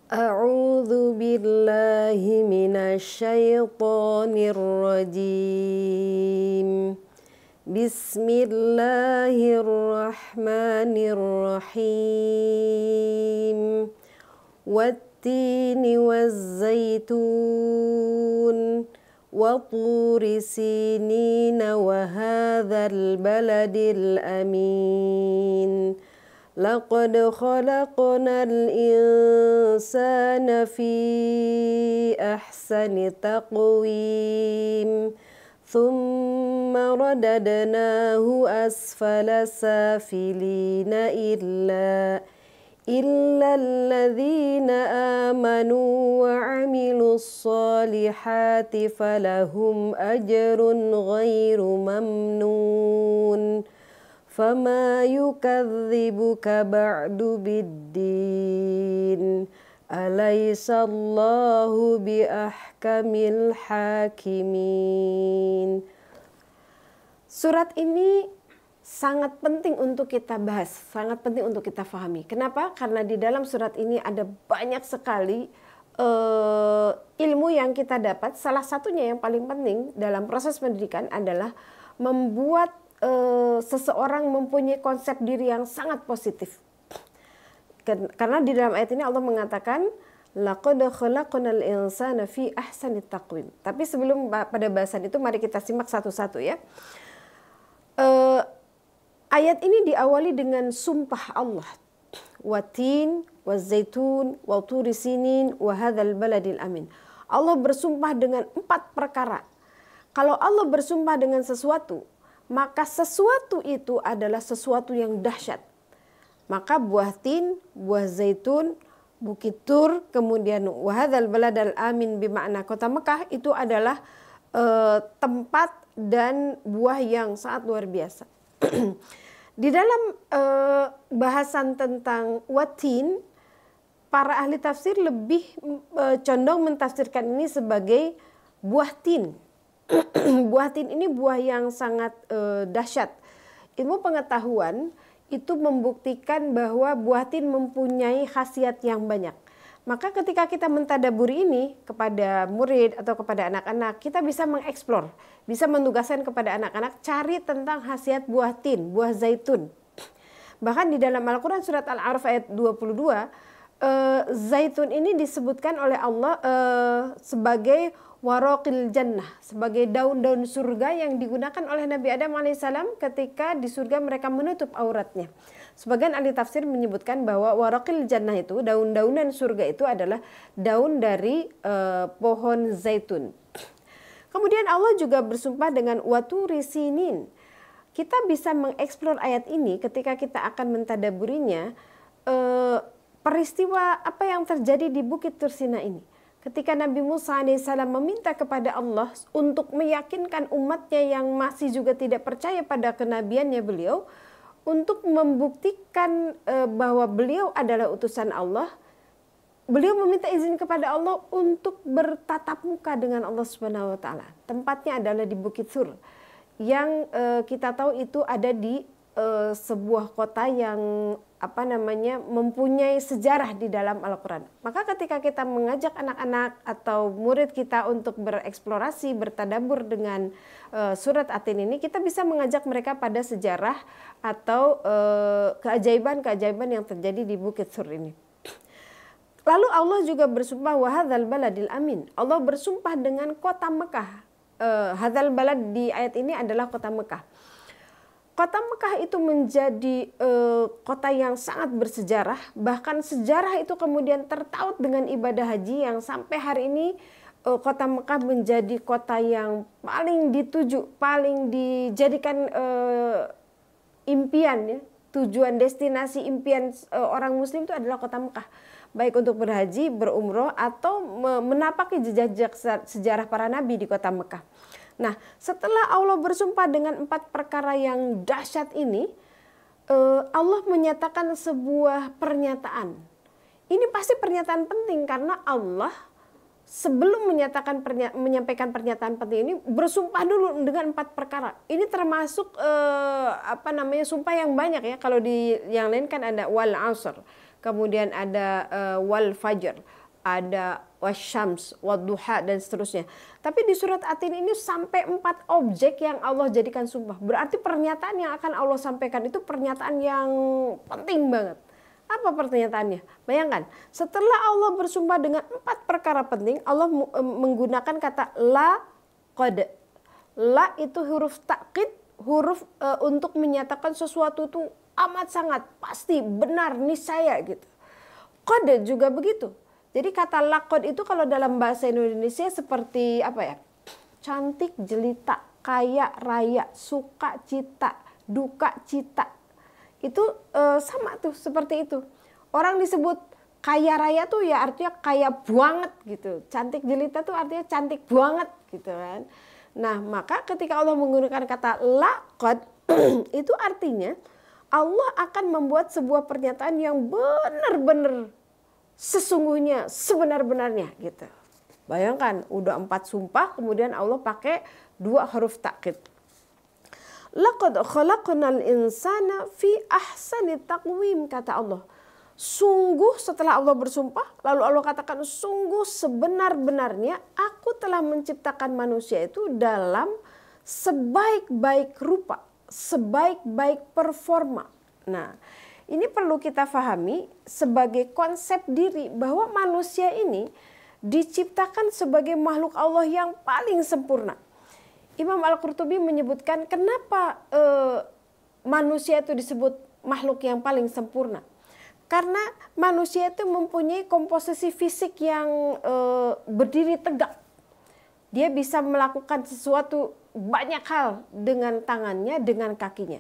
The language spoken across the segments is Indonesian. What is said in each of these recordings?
A'udzu billahi minasyaitonir rajim. Bismillahirrahmanirrahim. Wattini wazzaitun wa turi sinina wa hadzal baladil amin. Laqad khalaqnal insana fi ahsani taqwim. Thumma radadnahu asfala safilina illa alladzina amanu wa amilus solihati falahum ajrun ghairu mamnun. Fama yukadzibuka ba'du biddin. Alaisallahu biahkamil hakimin. Surat ini sangat penting untuk kita bahas, sangat penting untuk kita fahami. Kenapa? Karena di dalam surat ini ada banyak sekali ilmu yang kita dapat. Salah satunya yang paling penting dalam proses pendidikan adalah membuat seseorang mempunyai konsep diri yang sangat positif. Karena di dalam ayat ini Allah mengatakan laqad khalaqnal insana fi ahsani taqwim. Tapi sebelum pada bahasan itu mari kita simak satu-satu ya. Ayat ini diawali dengan sumpah Allah. Watin, wazaitun, wa turi sinin, wa hadzal baladil amin. Allah bersumpah dengan 4 perkara. Kalau Allah bersumpah dengan sesuatu, maka sesuatu itu adalah sesuatu yang dahsyat. Maka buah tin, buah zaitun, Bukit Tur, kemudian wa hadzal baladil amin bermakna kota Mekah itu adalah tempat dan buah yang sangat luar biasa. Di dalam bahasan tentang watin, para ahli tafsir lebih condong mentafsirkan ini sebagai buah tin. Buah tin ini buah yang sangat dahsyat. Ilmu pengetahuan itu membuktikan bahwa buah tin mempunyai khasiat yang banyak. Maka ketika kita mentadaburi ini kepada murid atau kepada anak-anak, kita bisa mengeksplor, bisa menugaskan kepada anak-anak cari tentang khasiat buah tin, buah zaitun. Bahkan di dalam Al-Quran surat Al-A'raf ayat 22, zaitun ini disebutkan oleh Allah sebagai waraqil jannah, sebagai daun-daun surga yang digunakan oleh Nabi Adam alaihissalam ketika di surga mereka menutup auratnya. Sebagian ahli tafsir menyebutkan bahwa waraqil jannah itu, daun-daunan surga itu adalah daun dari pohon zaitun. Kemudian Allah juga bersumpah dengan waturi sinin. Kita bisa mengeksplor ayat ini ketika kita akan mentadaburinya, peristiwa apa yang terjadi di Bukit Tur Sina ini. Ketika Nabi Musa alaihissalam meminta kepada Allah untuk meyakinkan umatnya yang masih juga tidak percaya pada kenabiannya beliau, untuk membuktikan bahwa beliau adalah utusan Allah, beliau meminta izin kepada Allah untuk bertatap muka dengan Allah Subhanahu wa taala. Tempatnya adalah di Bukit Tur yang kita tahu itu ada di sebuah kota yang mempunyai sejarah di dalam Al-Quran. Maka ketika kita mengajak anak-anak atau murid kita untuk bereksplorasi, bertadabur dengan surat Atin ini, kita bisa mengajak mereka pada sejarah atau keajaiban-keajaiban yang terjadi di Bukit Tur ini. Lalu Allah juga bersumpah wa hadzal baladil amin. Allah bersumpah dengan kota Mekah. Hadzal balad di ayat ini adalah kota Mekah. Kota Mekah itu menjadi kota yang sangat bersejarah. Bahkan sejarah itu kemudian tertaut dengan ibadah haji yang sampai hari ini kota Mekah menjadi kota yang paling dituju, paling dijadikan impian ya. Tujuan destinasi impian orang muslim itu adalah kota Mekah. Baik untuk berhaji, berumroh atau menapaki jejak sejarah para nabi di kota Mekah. Nah, setelah Allah bersumpah dengan 4 perkara yang dahsyat ini, Allah menyatakan sebuah pernyataan. Ini pasti pernyataan penting karena Allah sebelum menyampaikan pernyataan penting ini bersumpah dulu dengan 4 perkara. Ini termasuk sumpah yang banyak ya. Kalau di yang lain kan ada wal asr. kemudian ada wal fajr, ada wasyams, wadduha dan seterusnya. Tapi di surat At-Tin ini sampai 4 objek yang Allah jadikan sumpah. Berarti pernyataan yang akan Allah sampaikan itu pernyataan yang penting banget. Apa pernyataannya? Bayangkan, setelah Allah bersumpah dengan 4 perkara penting, Allah menggunakan kata la qad. La itu huruf takkid, huruf untuk menyatakan sesuatu itu amat sangat pasti, benar, niscaya gitu. Qad juga begitu. Jadi kata laqad itu kalau dalam bahasa Indonesia seperti apa ya? Cantik, jelita, kaya, raya, suka, cita, duka, cita. Itu sama tuh seperti itu. Orang disebut kaya raya tuh ya artinya kaya banget gitu. Cantik jelita tuh artinya cantik banget gitu kan. Nah, maka ketika Allah menggunakan kata laqad itu artinya Allah akan membuat sebuah pernyataan yang benar-benar sesungguhnya, sebenar-benarnya gitu. Bayangkan udah 4 sumpah kemudian Allah pakai 2 huruf takkid. Laqad khalaqnal insana fi ahsani taqwim, kata Allah. Sungguh setelah Allah bersumpah, lalu Allah katakan sungguh sebenar-benarnya aku telah menciptakan manusia itu dalam sebaik-baik rupa, sebaik-baik performa. Nah, ini perlu kita pahami sebagai konsep diri bahwa manusia ini diciptakan sebagai makhluk Allah yang paling sempurna. Imam Al-Qurtubi menyebutkan kenapa manusia itu disebut makhluk yang paling sempurna. Karena manusia itu mempunyai komposisi fisik yang berdiri tegak. Dia bisa melakukan sesuatu banyak hal dengan tangannya, dengan kakinya.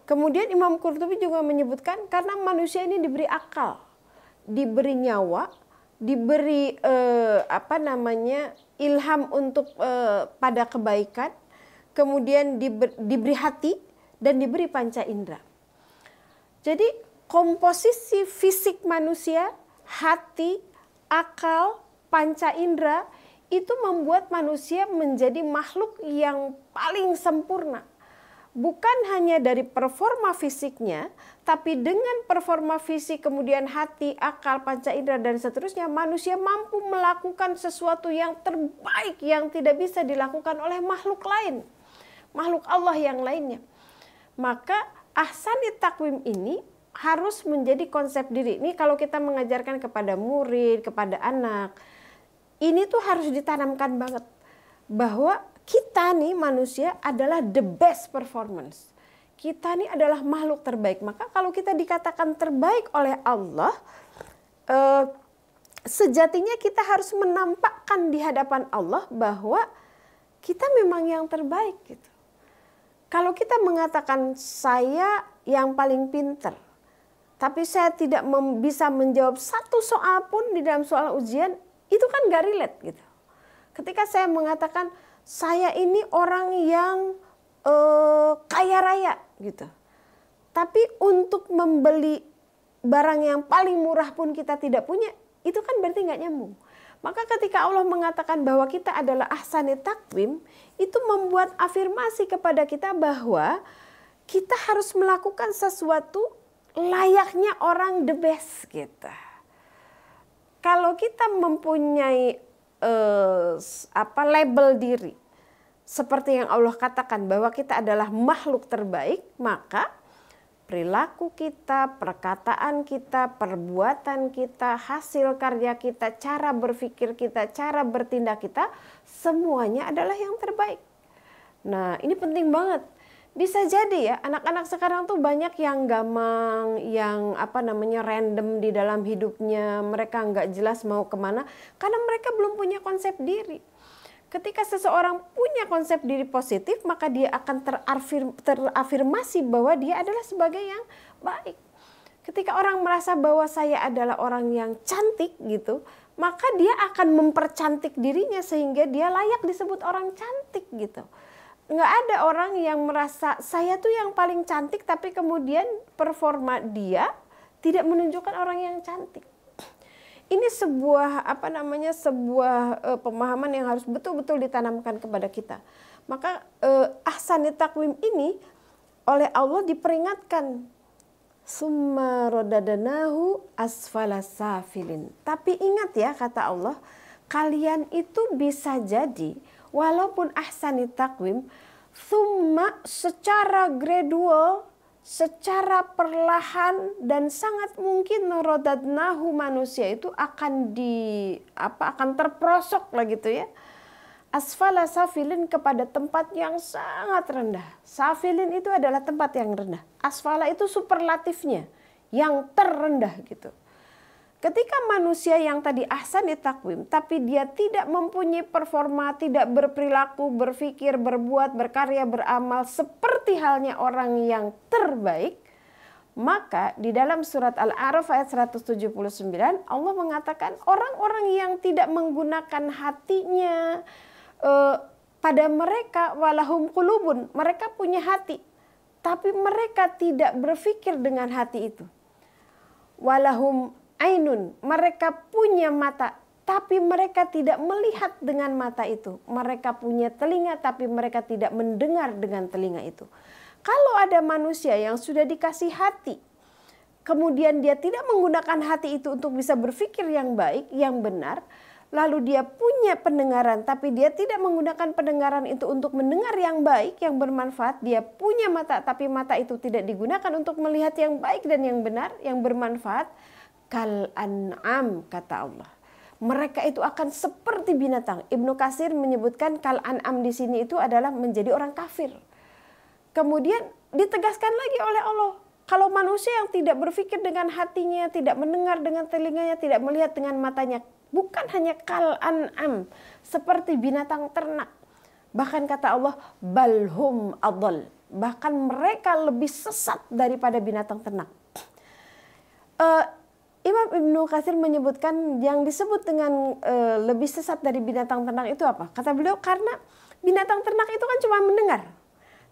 Kemudian Imam Qurtubi juga menyebutkan karena manusia ini diberi akal, diberi nyawa, diberi ilham untuk pada kebaikan, kemudian diberi hati dan diberi panca indera. Jadi komposisi fisik manusia, hati, akal, panca indera itu membuat manusia menjadi makhluk yang paling sempurna. Bukan hanya dari performa fisiknya, tapi dengan performa fisik kemudian hati, akal, panca indera dan seterusnya, manusia mampu melakukan sesuatu yang terbaik yang tidak bisa dilakukan oleh makhluk lain. Makhluk Allah yang lainnya. Maka ahsani taqwim ini harus menjadi konsep diri. Ini kalau kita mengajarkan kepada murid, kepada anak, ini tuh harus ditanamkan banget. Bahwa kita nih manusia adalah the best performance. Kita nih adalah makhluk terbaik. Maka kalau kita dikatakan terbaik oleh Allah, sejatinya kita harus menampakkan di hadapan Allah bahwa kita memang yang terbaik gitu. Kalau kita mengatakan saya yang paling pintar, tapi saya tidak bisa menjawab satu soal pun di dalam soal ujian, itu kan gak relate gitu. Ketika saya mengatakan saya ini orang yang kaya raya gitu, tapi untuk membeli barang yang paling murah pun kita tidak punya, itu kan berarti gak nyambung. Maka ketika Allah mengatakan bahwa kita adalah ahsani taqwim, itu membuat afirmasi kepada kita bahwa kita harus melakukan sesuatu layaknya orang the best gitu. Kalau kita mempunyai label diri seperti yang Allah katakan bahwa kita adalah makhluk terbaik, maka perilaku kita, perkataan kita, perbuatan kita, hasil karya kita, cara berpikir kita, cara bertindak kita, semuanya adalah yang terbaik. Nah, ini penting banget. Bisa jadi ya anak-anak sekarang tuh banyak yang gamang, yang random di dalam hidupnya, mereka nggak jelas mau kemana karena mereka belum punya konsep diri. Ketika seseorang punya konsep diri positif, maka dia akan terafirmasi bahwa dia adalah sebagai yang baik. Ketika orang merasa bahwa saya adalah orang yang cantik gitu, maka dia akan mempercantik dirinya sehingga dia layak disebut orang cantik gitu. Nggak ada orang yang merasa saya tuh yang paling cantik tapi kemudian performa dia tidak menunjukkan orang yang cantik. Ini sebuah pemahaman yang harus betul-betul ditanamkan kepada kita. Maka ahsani taqwim ini oleh Allah diperingatkan Summa rodadanahu asfala safilin. Tapi ingat ya, kata Allah, kalian itu bisa jadi walaupun ahsani takwim, summa secara gradual, secara perlahan dan sangat mungkin rodadnahu, manusia itu akan akan terprosok lah gitu ya. Asfala safilin, kepada tempat yang sangat rendah. Safilin itu adalah tempat yang rendah. Asfala itu superlatifnya, yang terendah gitu. Ketika manusia yang tadi ahsani takwim, tapi dia tidak mempunyai performa, tidak berperilaku, berpikir, berbuat, berkarya, beramal seperti halnya orang yang terbaik, maka di dalam surat Al-A'raf ayat 179 Allah mengatakan orang-orang yang tidak menggunakan hatinya, pada mereka walahum qulubun, mereka punya hati tapi mereka tidak berpikir dengan hati itu. Walahum ainun, mereka punya mata tapi mereka tidak melihat dengan mata itu. Mereka punya telinga tapi mereka tidak mendengar dengan telinga itu. Kalau ada manusia yang sudah dikasih hati, kemudian dia tidak menggunakan hati itu untuk bisa berpikir yang baik, yang benar, lalu dia punya pendengaran tapi dia tidak menggunakan pendengaran itu untuk mendengar yang baik, yang bermanfaat. Dia punya mata tapi mata itu tidak digunakan untuk melihat yang baik dan yang benar, yang bermanfaat. Kal an'am, kata Allah. Mereka itu akan seperti binatang. Ibnu Katsir menyebutkan kal an'am di sini itu adalah menjadi orang kafir. Kemudian ditegaskan lagi oleh Allah, kalau manusia yang tidak berpikir dengan hatinya, tidak mendengar dengan telinganya, tidak melihat dengan matanya, bukan hanya kal an'am, seperti binatang ternak. Bahkan kata Allah, balhum adall, bahkan mereka lebih sesat daripada binatang ternak. Imam Ibnu Katsir menyebutkan yang disebut dengan lebih sesat dari binatang ternak itu apa? Kata beliau, karena binatang ternak itu kan cuma mendengar.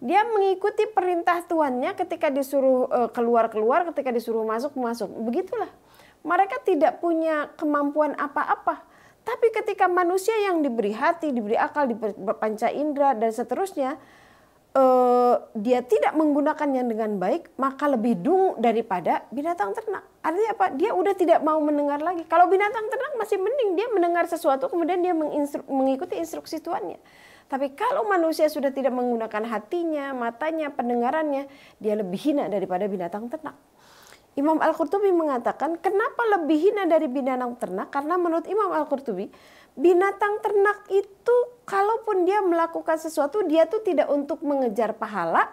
Dia mengikuti perintah tuannya, ketika disuruh keluar-keluar, ketika disuruh masuk-masuk. Begitulah. Mereka tidak punya kemampuan apa-apa. Tapi ketika manusia yang diberi hati, diberi akal, diberi panca indera dan seterusnya, dia tidak menggunakannya dengan baik, maka lebih dungu daripada binatang ternak. Artinya apa? Dia udah tidak mau mendengar lagi. Kalau binatang ternak masih mending, dia mendengar sesuatu kemudian dia mengikuti instruksi tuannya. Tapi kalau manusia sudah tidak menggunakan hatinya, matanya, pendengarannya, dia lebih hina daripada binatang ternak. Imam Al-Qurtubi mengatakan kenapa lebih hina dari binatang ternak? Karena menurut Imam Al-Qurtubi, binatang ternak itu kalaupun dia melakukan sesuatu, dia tuh tidak untuk mengejar pahala,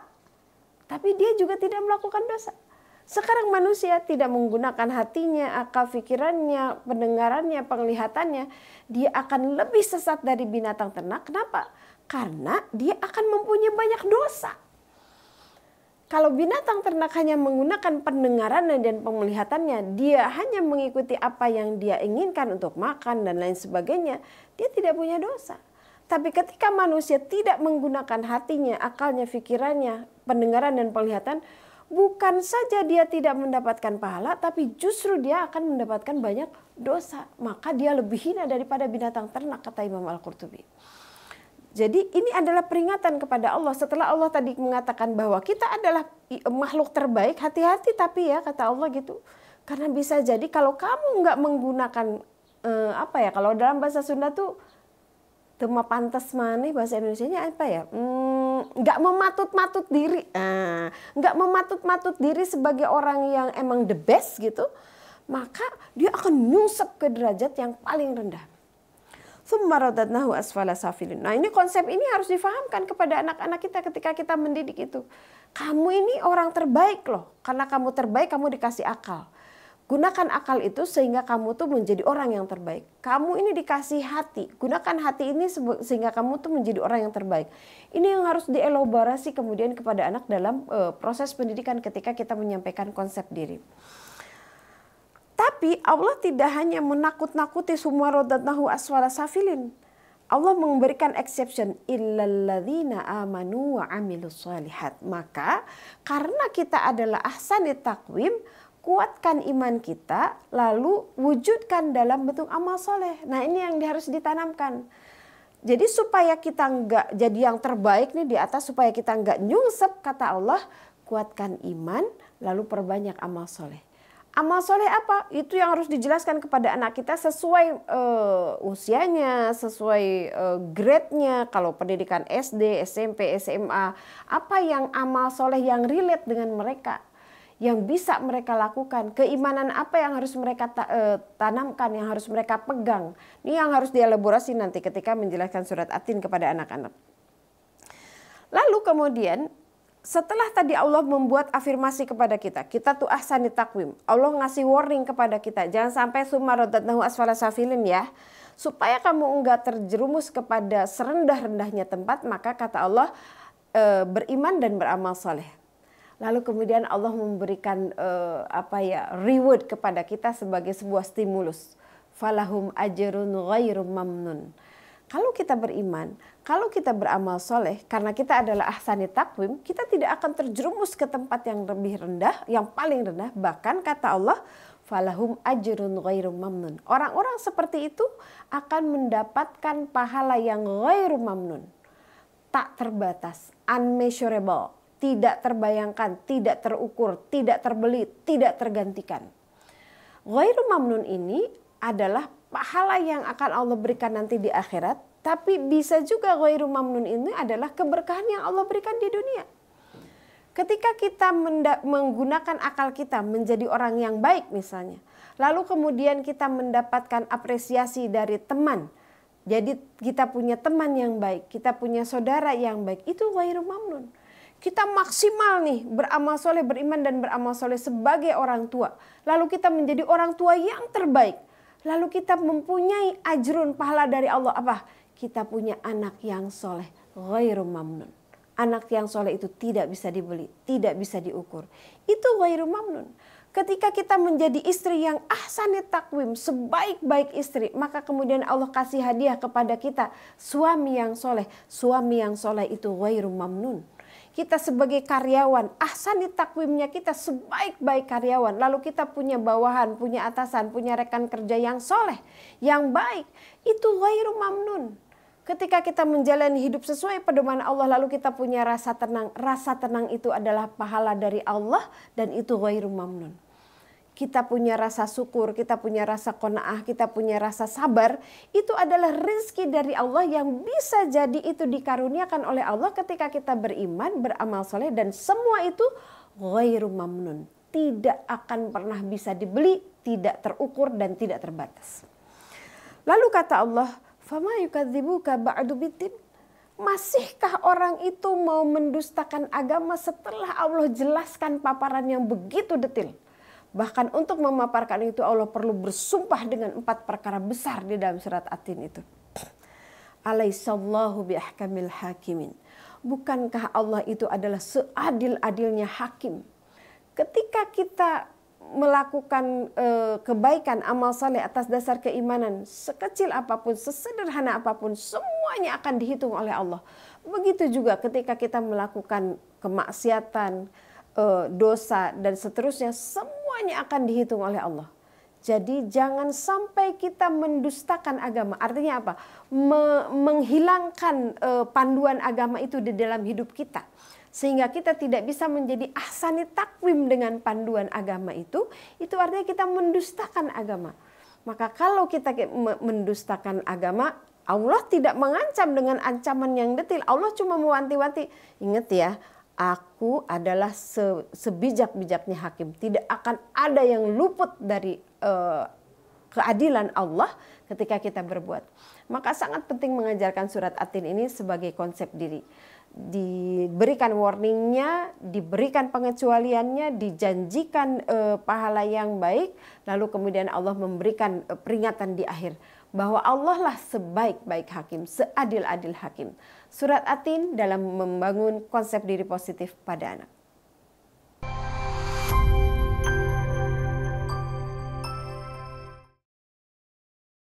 tapi dia juga tidak melakukan dosa. Sekarang manusia tidak menggunakan hatinya, akal pikirannya, pendengarannya, penglihatannya, dia akan lebih sesat dari binatang ternak. Kenapa? Karena dia akan mempunyai banyak dosa. Kalau binatang ternak hanya menggunakan pendengarannya dan penglihatannya, dia hanya mengikuti apa yang dia inginkan untuk makan dan lain sebagainya, dia tidak punya dosa. Tapi ketika manusia tidak menggunakan hatinya, akalnya, pikirannya, pendengaran dan penglihatan, bukan saja dia tidak mendapatkan pahala, tapi justru dia akan mendapatkan banyak dosa. Maka dia lebih hina daripada binatang ternak, kata Imam Al-Qurtubi. Jadi ini adalah peringatan kepada Allah. Setelah Allah tadi mengatakan bahwa kita adalah makhluk terbaik, hati-hati tapi ya, kata Allah gitu. Karena bisa jadi kalau kamu nggak menggunakan kalau dalam bahasa Sunda tuh tema pantas maneh, bahasa Indonesianya apa ya? Nggak mematut-matut diri. Nggak mematut-matut diri sebagai orang yang emang the best gitu. Maka dia akan nyungsep ke derajat yang paling rendah. Nah, ini konsep ini harus difahamkan kepada anak-anak kita ketika kita mendidik itu. Kamu ini orang terbaik loh. Karena kamu terbaik, kamu dikasih akal. Gunakan akal itu sehingga kamu tuh menjadi orang yang terbaik. Kamu ini dikasih hati. Gunakan hati ini sehingga kamu tuh menjadi orang yang terbaik. Ini yang harus dielaborasi kemudian kepada anak dalam proses pendidikan ketika kita menyampaikan konsep diri. Tapi Allah tidak hanya menakut-nakuti summa radadnahu asfala safilin. Allah memberikan exception, illalladzina amanu wa amilus shalihat. Maka karena kita adalah ahsani takwim, kuatkan iman kita, lalu wujudkan dalam bentuk amal soleh. Nah, ini yang harus ditanamkan. Jadi supaya kita enggak jadi yang terbaik nih di atas, supaya kita enggak nyungsep, kata Allah, kuatkan iman, lalu perbanyak amal soleh. Amal soleh apa? Itu yang harus dijelaskan kepada anak kita sesuai usianya, sesuai grade-nya. Kalau pendidikan SD, SMP, SMA, apa yang amal soleh yang relate dengan mereka, yang bisa mereka lakukan, keimanan apa yang harus mereka tanamkan, yang harus mereka pegang. Ini yang harus dielaborasi nanti ketika menjelaskan surat At-Tin kepada anak-anak. Lalu kemudian setelah tadi Allah membuat afirmasi kepada kita, kita tuh ahsani takwim. Allah ngasih warning kepada kita, jangan sampai summa radadnahu asfala safilin ya. Supaya kamu enggak terjerumus kepada serendah-rendahnya tempat, maka kata Allah beriman dan beramal soleh. Lalu kemudian Allah memberikan reward kepada kita sebagai sebuah stimulus. Falahum ajrun ghairu mamnun. Kalau kita beriman, kalau kita beramal soleh, karena kita adalah ahsani takwim, kita tidak akan terjerumus ke tempat yang lebih rendah, yang paling rendah. Bahkan kata Allah, falahum ajrun ghairu mamnun. Orang-orang seperti itu akan mendapatkan pahala yang ghairu mamnun. Tak terbatas, unmeasurable, tidak terbayangkan, tidak terukur, tidak terbeli, tidak tergantikan. Ghairu mamnun ini adalah pahala yang akan Allah berikan nanti di akhirat, tapi bisa juga ghairu mamnun ini adalah keberkahan yang Allah berikan di dunia. Ketika kita menggunakan akal kita menjadi orang yang baik misalnya, lalu kemudian kita mendapatkan apresiasi dari teman, jadi kita punya teman yang baik, kita punya saudara yang baik, itu ghairu mamnun. Kita maksimal nih beramal soleh, beriman dan beramal soleh sebagai orang tua, lalu kita menjadi orang tua yang terbaik. Lalu kita mempunyai ajrun, pahala dari Allah apa? Kita punya anak yang soleh, ghairu mamnun. Anak yang soleh itu tidak bisa dibeli, tidak bisa diukur. Itu ghairu mamnun. Ketika kita menjadi istri yang ahsani takwim, sebaik-baik istri, maka kemudian Allah kasih hadiah kepada kita suami yang soleh. Suami yang soleh itu ghairu mamnun. Kita sebagai karyawan, ahsani takwimnya kita sebaik-baik karyawan. Lalu kita punya bawahan, punya atasan, punya rekan kerja yang soleh, yang baik. Itu ghairu mamnun. Ketika kita menjalani hidup sesuai pedoman Allah, lalu kita punya rasa tenang. Rasa tenang itu adalah pahala dari Allah dan itu ghairu mamnun. Kita punya rasa syukur, kita punya rasa qanaah, kita punya rasa sabar. Itu adalah rezeki dari Allah yang bisa jadi itu dikaruniakan oleh Allah ketika kita beriman, beramal soleh. Dan semua itu ghairu mamnun. Tidak akan pernah bisa dibeli, tidak terukur dan tidak terbatas. Lalu kata Allah, fama yukadzibuka ba'du biddin. Masihkah orang itu mau mendustakan agama setelah Allah jelaskan paparan yang begitu detail? Bahkan untuk memaparkan itu Allah perlu bersumpah dengan 4 perkara besar di dalam surat At-Tin itu. Alaihissallahu biahkamil hakimin. Bukankah Allah itu adalah seadil-adilnya hakim? Ketika kita melakukan kebaikan, amal saleh atas dasar keimanan, sekecil apapun, sesederhana apapun, semuanya akan dihitung oleh Allah. Begitu juga ketika kita melakukan kemaksiatan, dosa dan seterusnya, semuanya akan dihitung oleh Allah. Jadi jangan sampai kita mendustakan agama. Artinya apa? Menghilangkan panduan agama itu di dalam hidup kita. Sehingga kita tidak bisa menjadi ahsani takwim dengan panduan agama itu artinya kita mendustakan agama. Maka kalau kita mendustakan agama, Allah tidak mengancam dengan ancaman yang detail. Allah cuma mewanti-wanti. Ingat ya, aku adalah sebijak-bijaknya hakim. Tidak akan ada yang luput dari keadilan Allah ketika kita berbuat. Maka sangat penting mengajarkan surat At-Tin ini sebagai konsep diri. Diberikan warningnya, diberikan pengecualiannya, dijanjikan pahala yang baik. Lalu kemudian Allah memberikan peringatan di akhir. Bahwa Allah lah sebaik-baik hakim, seadil-adil hakim. Surat At-Tin dalam membangun konsep diri positif pada anak.